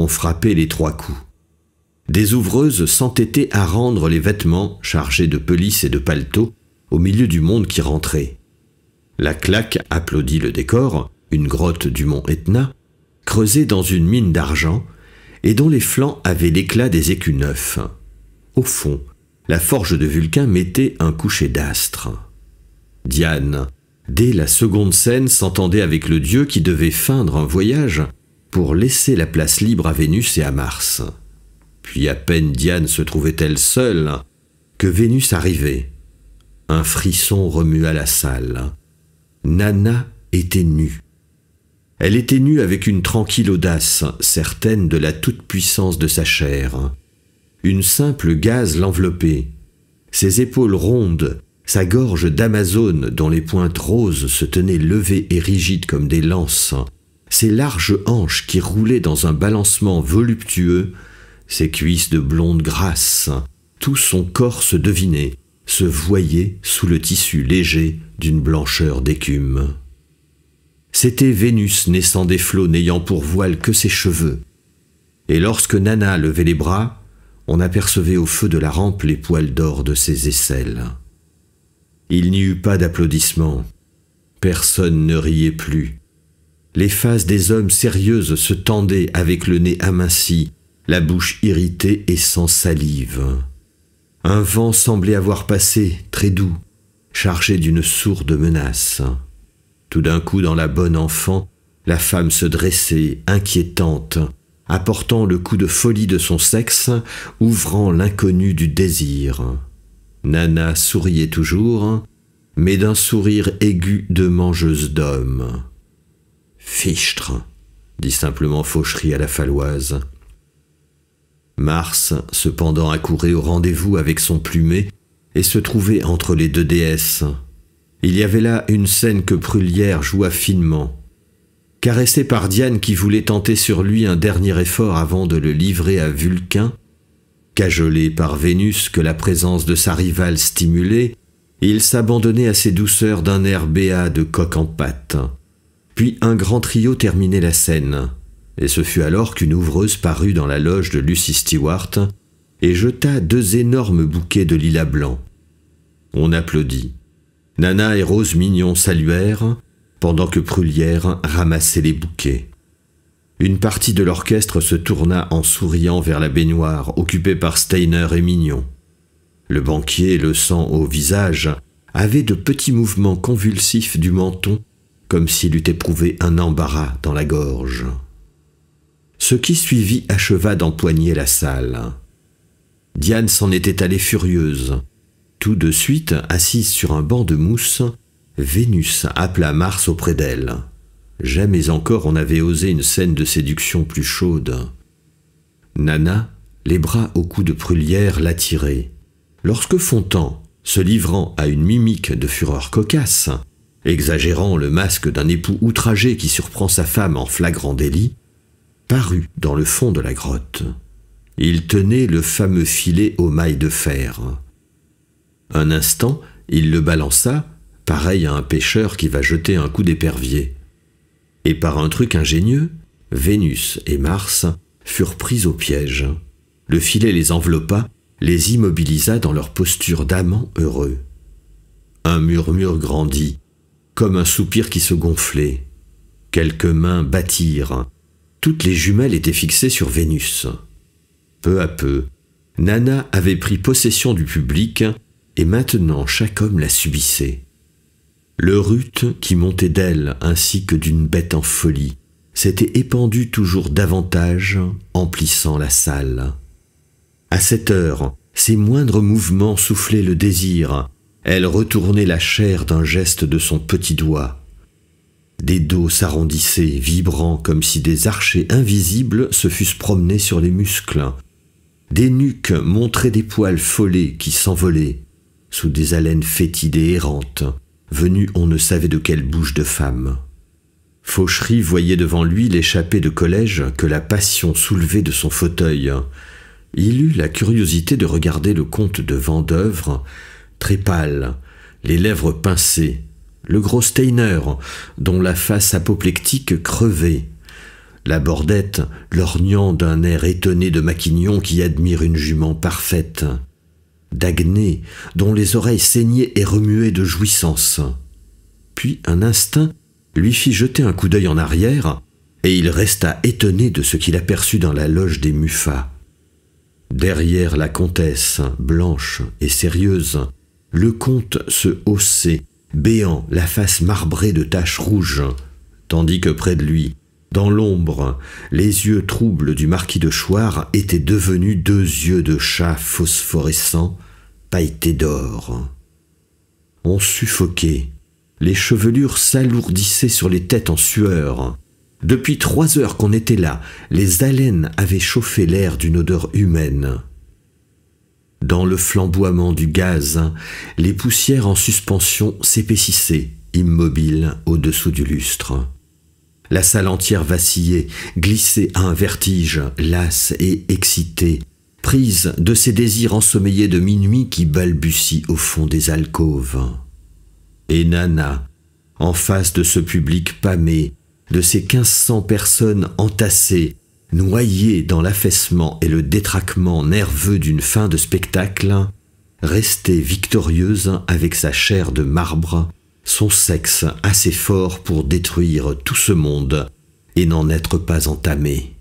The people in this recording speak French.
on frappait les 3 coups. Des ouvreuses s'entêtaient à rendre les vêtements chargés de pelisses et de paletots au milieu du monde qui rentrait. La claque applaudit le décor, une grotte du mont Etna, creusée dans une mine d'argent et dont les flancs avaient l'éclat des écus neufs. Au fond, la forge de Vulcain mettait un coucher d'astres. Diane, dès la seconde scène, s'entendait avec le dieu qui devait feindre un voyage pour laisser la place libre à Vénus et à Mars. Puis à peine Diane se trouvait-elle seule que Vénus arrivait. Un frisson remua la salle. Nana était nue. Elle était nue avec une tranquille audace, certaine de la toute-puissance de sa chair. Une simple gaze l'enveloppait. Ses épaules rondes, sa gorge d'Amazone dont les pointes roses se tenaient levées et rigides comme des lances, ses larges hanches qui roulaient dans un balancement voluptueux, ses cuisses de blonde grasse, tout son corps se devinait, se voyait sous le tissu léger d'une blancheur d'écume. C'était Vénus naissant des flots n'ayant pour voile que ses cheveux. Et lorsque Nana levait les bras, on apercevait au feu de la rampe les poils d'or de ses aisselles. Il n'y eut pas d'applaudissements. Personne ne riait plus. Les faces des hommes sérieuses se tendaient avec le nez aminci, la bouche irritée et sans salive. Un vent semblait avoir passé, très doux, chargé d'une sourde menace. Tout d'un coup, dans la bonne enfant, la femme se dressait, inquiétante, apportant le coup de folie de son sexe, ouvrant l'inconnu du désir. Nana souriait toujours, mais d'un sourire aigu de mangeuse d'hommes. « Fichtre !» dit simplement Fauchery à la Faloise. Mars, cependant, accourait au rendez-vous avec son plumet et se trouvait entre les 2 déesses. Il y avait là une scène que Brullière joua finement. Caressé par Diane qui voulait tenter sur lui un dernier effort avant de le livrer à Vulcain, cajolé par Vénus que la présence de sa rivale stimulait, il s'abandonnait à ses douceurs d'un air béat de coq en pâte. Puis un grand trio terminait la scène, et ce fut alors qu'une ouvreuse parut dans la loge de Lucy Stewart et jeta 2 énormes bouquets de lilas blancs. On applaudit. Nana et Rose Mignon saluèrent, pendant que Brullière ramassait les bouquets. Une partie de l'orchestre se tourna en souriant vers la baignoire, occupée par Steiner et Mignon. Le banquier, le sang au visage, avait de petits mouvements convulsifs du menton, comme s'il eût éprouvé un embarras dans la gorge. Ce qui suivit acheva d'empoigner la salle. Diane s'en était allée furieuse. Tout de suite, assise sur un banc de mousse, Vénus appela Mars auprès d'elle. Jamais encore on n'avait osé une scène de séduction plus chaude. Nana, les bras au cou de Brullière, l'attirait. Lorsque Fontan, se livrant à une mimique de fureur cocasse, exagérant le masque d'un époux outragé qui surprend sa femme en flagrant délit, parut dans le fond de la grotte. Il tenait le fameux filet aux mailles de fer. Un instant, il le balança, pareil à un pêcheur qui va jeter un coup d'épervier. Et par un truc ingénieux, Vénus et Mars furent pris au piège. Le filet les enveloppa, les immobilisa dans leur posture d'amants heureux. Un murmure grandit, comme un soupir qui se gonflait. Quelques mains battirent. Toutes les jumelles étaient fixées sur Vénus. Peu à peu, Nana avait pris possession du public et maintenant chaque homme la subissait. Le rut qui montait d'elle ainsi que d'une bête en folie s'était épandu toujours davantage, emplissant la salle. À cette heure, ses moindres mouvements soufflaient le désir. Elle retournait la chair d'un geste de son petit doigt. Des dos s'arrondissaient, vibrant comme si des archers invisibles se fussent promenés sur les muscles. Des nuques montraient des poils follets qui s'envolaient, sous des haleines fétides et errantes, venues on ne savait de quelle bouche de femme. Fauchery voyait devant lui l'échappée de collège que la passion soulevait de son fauteuil. Il eut la curiosité de regarder le comte de Vendeuvre, très pâle, les lèvres pincées, le gros Steiner, dont la face apoplectique crevait, la bordette lorgnant d'un air étonné de Maquignon qui admire une jument parfaite, d'Agnès dont les oreilles saignaient et remuaient de jouissance. Puis un instinct lui fit jeter un coup d'œil en arrière, et il resta étonné de ce qu'il aperçut dans la loge des Muffat. Derrière la comtesse, blanche et sérieuse, le comte se haussait, béant, la face marbrée de taches rouges, tandis que près de lui, dans l'ombre, les yeux troubles du marquis de Choire étaient devenus 2 yeux de chat phosphorescents, pailletés d'or. On suffoquait, les chevelures s'alourdissaient sur les têtes en sueur. Depuis 3 heures qu'on était là, les haleines avaient chauffé l'air d'une odeur humaine. Dans le flamboiement du gaz, les poussières en suspension s'épaississaient, immobiles au-dessous du lustre. La salle entière vacillait, glissait à un vertige, lasse et excitée, prise de ces désirs ensommeillés de minuit qui balbutient au fond des alcôves. Et Nana, en face de ce public pâmé, de ces 1500 personnes entassées, noyées dans l'affaissement et le détraquement nerveux d'une fin de spectacle, restait victorieuse avec sa chair de marbre, son sexe assez fort pour détruire tout ce monde et n'en être pas entamée.